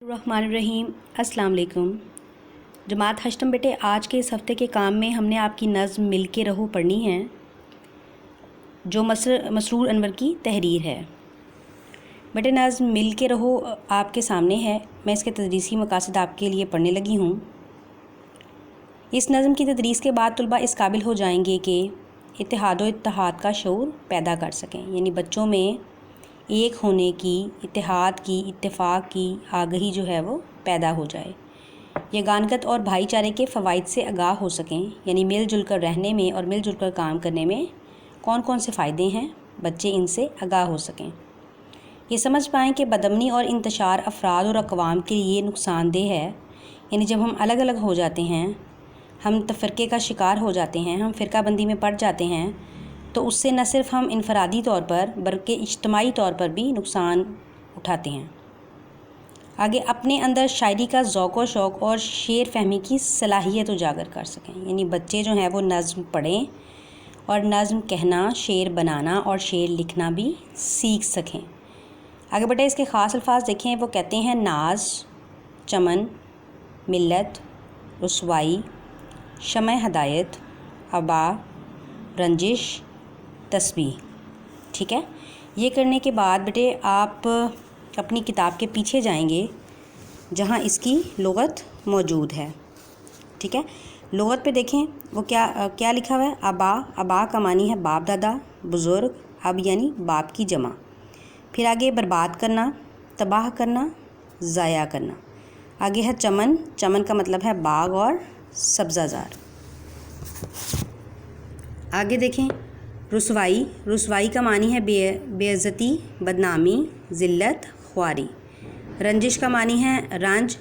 الرحمن الرحیم السلام علیکم جماعت ہشتم بیٹے، آج کے اس ہفتے کے کام میں ہم نے آپ کی نظم مل کے رہو پڑھنی ہے جو مسرور انور کی تحریر ہے۔ بیٹے نظم مل کے رہو آپ کے سامنے ہے، میں اس کے تدریسی مقاصد آپ کے لیے پڑھنے لگی ہوں۔ اس نظم کی تدریس کے بعد طلباء اس قابل ہو جائیں گے کہ اتحاد و اتحاد کا شعور پیدا کر سکیں، یعنی بچوں میں ایک ہونے کی، اتحاد کی، اتفاق کی آگہی جو ہے وہ پیدا ہو جائے، یگانگت اور بھائی چارے کے فوائد سے آگاہ ہو سکیں، یعنی مل جل کر رہنے میں اور مل جل کر کام کرنے میں کون کون سے فائدے ہیں، بچے ان سے آگاہ ہو سکیں۔ یہ سمجھ پائیں کہ بدامنی اور انتشار افراد اور اقوام کے لیے نقصان دہ ہے، یعنی جب ہم الگ الگ ہو جاتے ہیں، ہم تفرقے کا شکار ہو جاتے ہیں، ہم فرقہ بندی میں پڑ جاتے ہیں، تو اس سے نہ صرف ہم انفرادی طور پر بلکہ اجتماعی طور پر بھی نقصان اٹھاتے ہیں۔ آگے اپنے اندر شاعری کا ذوق و شوق اور شعر فہمی کی صلاحیت اجاگر کر سکیں، یعنی بچے جو ہیں وہ نظم پڑھیں اور نظم کہنا، شعر بنانا اور شعر لکھنا بھی سیکھ سکیں۔ آگے بڑھے اس کے خاص الفاظ دیکھیں، وہ کہتے ہیں ناز، چمن، ملت، رسوائی، شمع ہدایت، ابا، رنجش، تسبیح۔ ٹھیک ہے، یہ کرنے کے بعد بیٹے آپ اپنی کتاب کے پیچھے جائیں گے جہاں اس کی لغت موجود ہے۔ ٹھیک ہے، لغت پہ دیکھیں وہ کیا لکھا ہوا ہے۔ ابا، ابا کا معنی ہے باپ دادا، بزرگ، اب یعنی باپ کی جمع۔ پھر آگے برباد کرنا، تباہ کرنا، ضائع کرنا۔ آگے ہے چمن، چمن کا مطلب ہے باغ اور سبزہ زار۔ آگے دیکھیں رسوائی، رسوائی کا معنی ہے بے عزتی، بدنامی، ذلت، خواری۔ رنجش کا معنی ہے رنج،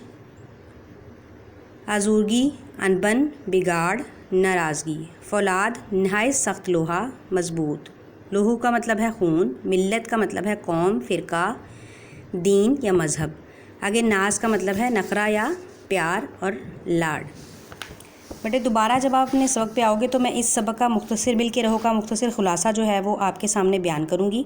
آزورگی، انبن، بگاڑ، ناراضگی۔ فولاد نہایت سخت لوہا، مضبوط۔ لوہو کا مطلب ہے خون۔ ملت کا مطلب ہے قوم، فرقہ، دین یا مذہب۔ آگے ناز کا مطلب ہے نخرہ یا پیار اور لاڈ۔ بیٹے دوبارہ جب آپ اپنے سبق پہ آؤ گے تو میں اس سبق کا مختصر مل کے رہو کا مختصر خلاصہ جو ہے وہ آپ کے سامنے بیان کروں گی،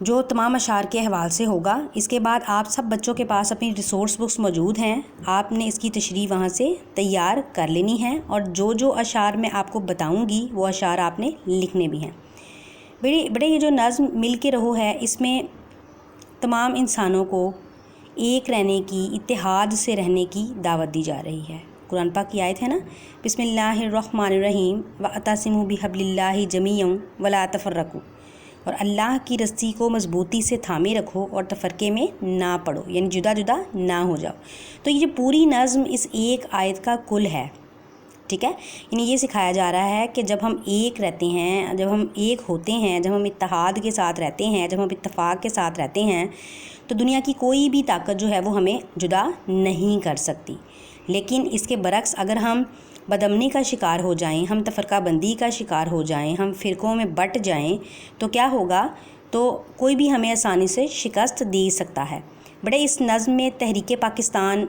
جو تمام اشعار کے حوالے سے ہوگا۔ اس کے بعد آپ سب بچوں کے پاس اپنی ریسورس بکس موجود ہیں، آپ نے اس کی تشریح وہاں سے تیار کر لینی ہے، اور جو اشعار میں آپ کو بتاؤں گی وہ اشعار آپ نے لکھنے بھی ہیں۔ بیٹے یہ جو نظم مل کے رہو ہے، اس میں تمام انسانوں کو ایک رہنے کی، اتحاد سے رہنے کی دعوت دی جا رہی ہے۔ قرآن پاک کی آیت ہے نا، بسم اللہ الرحمن الرحیم واعتصموا بحبل اللہ جمیعا ولا تفرقوا، اور اللہ کی رسی کو مضبوطی سے تھامے رکھو اور تفرقے میں نہ پڑو، یعنی جدا جدا نہ ہو جاؤ۔ تو یہ پوری نظم اس ایک آیت کا کل ہے۔ ٹھیک ہے، یعنی یہ سکھایا جا رہا ہے کہ جب ہم ایک رہتے ہیں، جب ہم ایک ہوتے ہیں، جب ہم اتحاد کے ساتھ رہتے ہیں، جب ہم اتفاق کے ساتھ رہتے ہیں، تو دنیا کی کوئی بھی طاقت جو ہے وہ ہمیں جدا نہیں کر سکتی۔ لیکن اس کے برعکس اگر ہم بدامنی کا شکار ہو جائیں، ہم تفرقہ بندی کا شکار ہو جائیں، ہم فرقوں میں بٹ جائیں، تو کیا ہوگا؟ تو کوئی بھی ہمیں آسانی سے شکست دے سکتا ہے۔ بڑے اس نظم میں تحریک پاکستان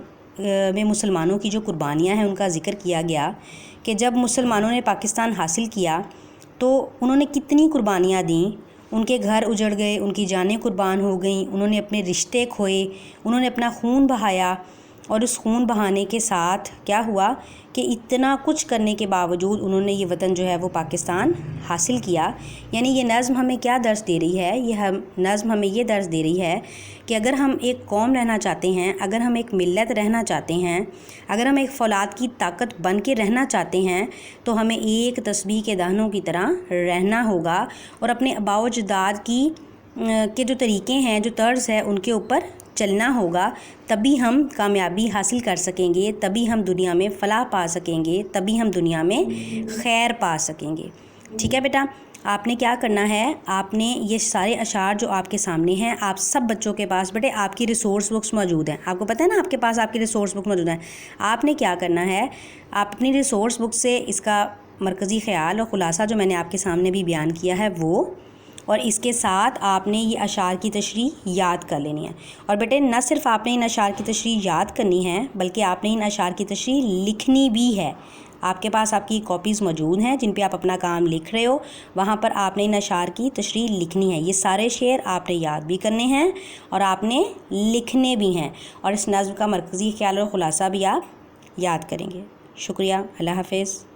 میں مسلمانوں کی جو قربانیاں ہیں ان کا ذکر کیا گیا کہ جب مسلمانوں نے پاکستان حاصل کیا تو انہوں نے کتنی قربانیاں دیں، ان کے گھر اجڑ گئے، ان کی جانیں قربان ہو گئیں، انہوں نے اپنے رشتے کھوئے، انہوں نے اپنا خون بہایا، اور اس خون بہانے کے ساتھ کیا ہوا کہ اتنا کچھ کرنے کے باوجود انہوں نے یہ وطن جو ہے وہ پاکستان حاصل کیا۔ یعنی یہ نظم ہمیں کیا درس دے رہی ہے؟ نظم ہمیں یہ درس دے رہی ہے کہ اگر ہم ایک قوم رہنا چاہتے ہیں، اگر ہم ایک ملت رہنا چاہتے ہیں، اگر ہم ایک فولاد کی طاقت بن کے رہنا چاہتے ہیں، تو ہمیں ایک تسبیح کے دانوں کی طرح رہنا ہوگا، اور اپنے آباء و اجداد کے جو طریقے ہیں، جو طرز ہے، ان کے اوپر چلنا ہوگا۔ تبھی ہم کامیابی حاصل کر سکیں گے، تبھی ہم دنیا میں فلاح پا سکیں گے، تبھی ہم دنیا میں خیر پا سکیں گے۔ ٹھیک ہے بیٹا، آپ نے کیا کرنا ہے؟ آپ نے یہ سارے اشعار جو آپ کے سامنے ہیں، آپ سب بچوں کے پاس بیٹے آپ کی ریسورس بکس موجود ہیں، آپ کو پتہ ہے نا آپ کے پاس آپ کی ریسورس بک موجود ہیں۔ آپ نے کیا کرنا ہے؟ آپ اپنی ریسورس بک سے اس کا مرکزی خیال اور خلاصہ جو میں نے آپ کے سامنے بھی بیان کیا ہے وہ، اور اس کے ساتھ آپ نے یہ اشعار کی تشریح یاد کر لینی ہے۔ اور بیٹے نہ صرف آپ نے ان اشعار کی تشریح یاد کرنی ہے بلکہ آپ نے ان اشعار کی تشریح لکھنی بھی ہے۔ آپ کے پاس آپ کی کاپیز موجود ہیں جن پہ آپ اپنا کام لکھ رہے ہو، وہاں پر آپ نے ان اشعار کی تشریح لکھنی ہے۔ یہ سارے شعر آپ نے یاد بھی کرنے ہیں اور آپ نے لکھنے بھی ہیں، اور اس نظم کا مرکزی خیال اور خلاصہ بھی آپ یاد کریں گے۔ شکریہ، اللہ حافظ۔